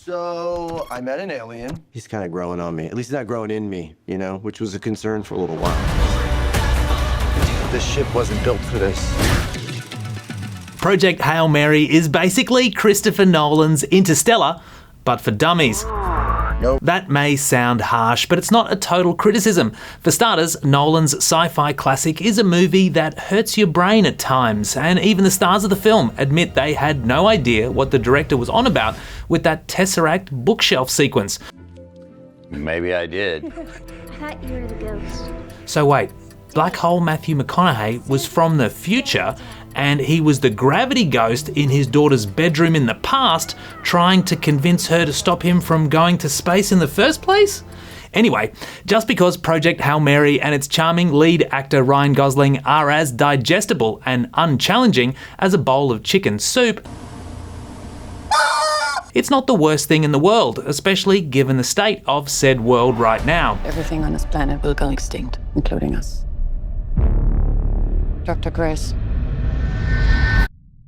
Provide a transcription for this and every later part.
So I met an alien. He's kind of growing on me. At least he's not growing in me, you know, which was a concern for a little while. This ship wasn't built for this. Project Hail Mary is basically Christopher Nolan's Interstellar, but for dummies. Nope. That may sound harsh, but it's not a total criticism. For starters, Nolan's sci-fi classic is a movie that hurts your brain at times, and even the stars of the film admit they had no idea what the director was on about with that Tesseract bookshelf sequence. Maybe I did. I thought you were the ghost. So wait, Black Hole Matthew McConaughey was from the future, and he was the gravity ghost in his daughter's bedroom in the past, trying to convince her to stop him from going to space in the first place? Anyway, just because Project Hail Mary and its charming lead actor Ryan Gosling are as digestible and unchallenging as a bowl of chicken soup, it's not the worst thing in the world, especially given the state of said world right now. Everything on this planet will go extinct, including us. Dr. Grace,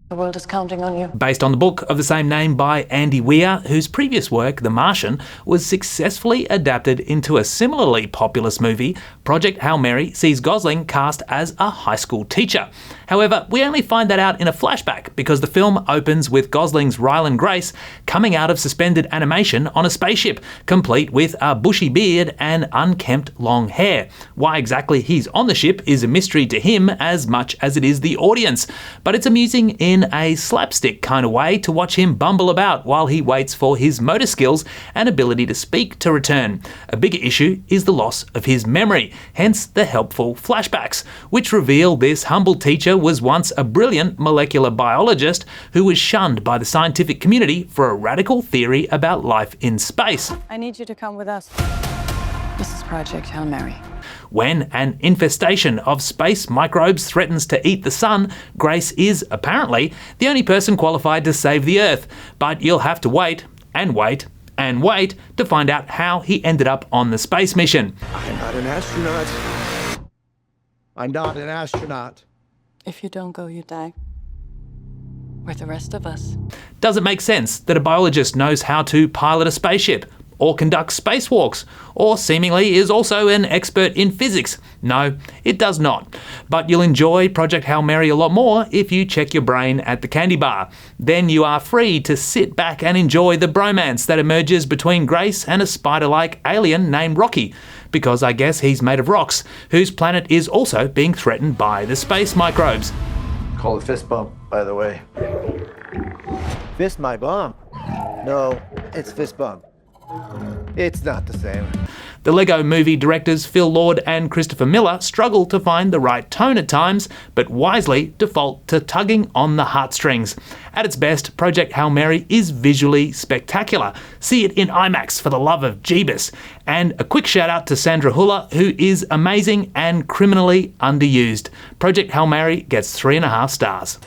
the world is counting on you. Based on the book of the same name by Andy Weir, whose previous work, The Martian, was successfully adapted into a similarly populous movie, Project Hail Mary sees Gosling cast as a high school teacher. However, we only find that out in a flashback because the film opens with Gosling's Ryan Grace coming out of suspended animation on a spaceship, complete with a bushy beard and unkempt long hair. Why exactly he's on the ship is a mystery to him as much as it is the audience, but it's amusing in a slapstick kind of way to watch him bumble about while he waits for his motor skills and ability to speak to return. A bigger issue is the loss of his memory, hence the helpful flashbacks, which reveal this humble teacher was once a brilliant molecular biologist who was shunned by the scientific community for a radical theory about life in space. I need you to come with us. This is Project Hail Mary. When an infestation of space microbes threatens to eat the sun, Grace is, apparently, the only person qualified to save the Earth. But you'll have to wait, and wait, and wait to find out how he ended up on the space mission. I'm not an astronaut. I'm not an astronaut. If you don't go, you die. With the rest of us. Does it make sense that a biologist knows how to pilot a spaceship, or conduct spacewalks, or seemingly is also an expert in physics? No, it does not. But you'll enjoy Project Hail Mary a lot more if you check your brain at the candy bar. Then you are free to sit back and enjoy the bromance that emerges between Grace and a spider-like alien named Rocky, because I guess he's made of rocks, whose planet is also being threatened by the space microbes. Call it fist bump, by the way. Fist my bump. No, it's fist bump. It's not the same. The Lego movie directors Phil Lord and Christopher Miller struggle to find the right tone at times, but wisely default to tugging on the heartstrings. At its best, Project Hail Mary is visually spectacular. See it in IMAX for the love of Jeebus. And a quick shout out to Sandra Huller, who is amazing and criminally underused. Project Hail Mary gets 3.5 stars.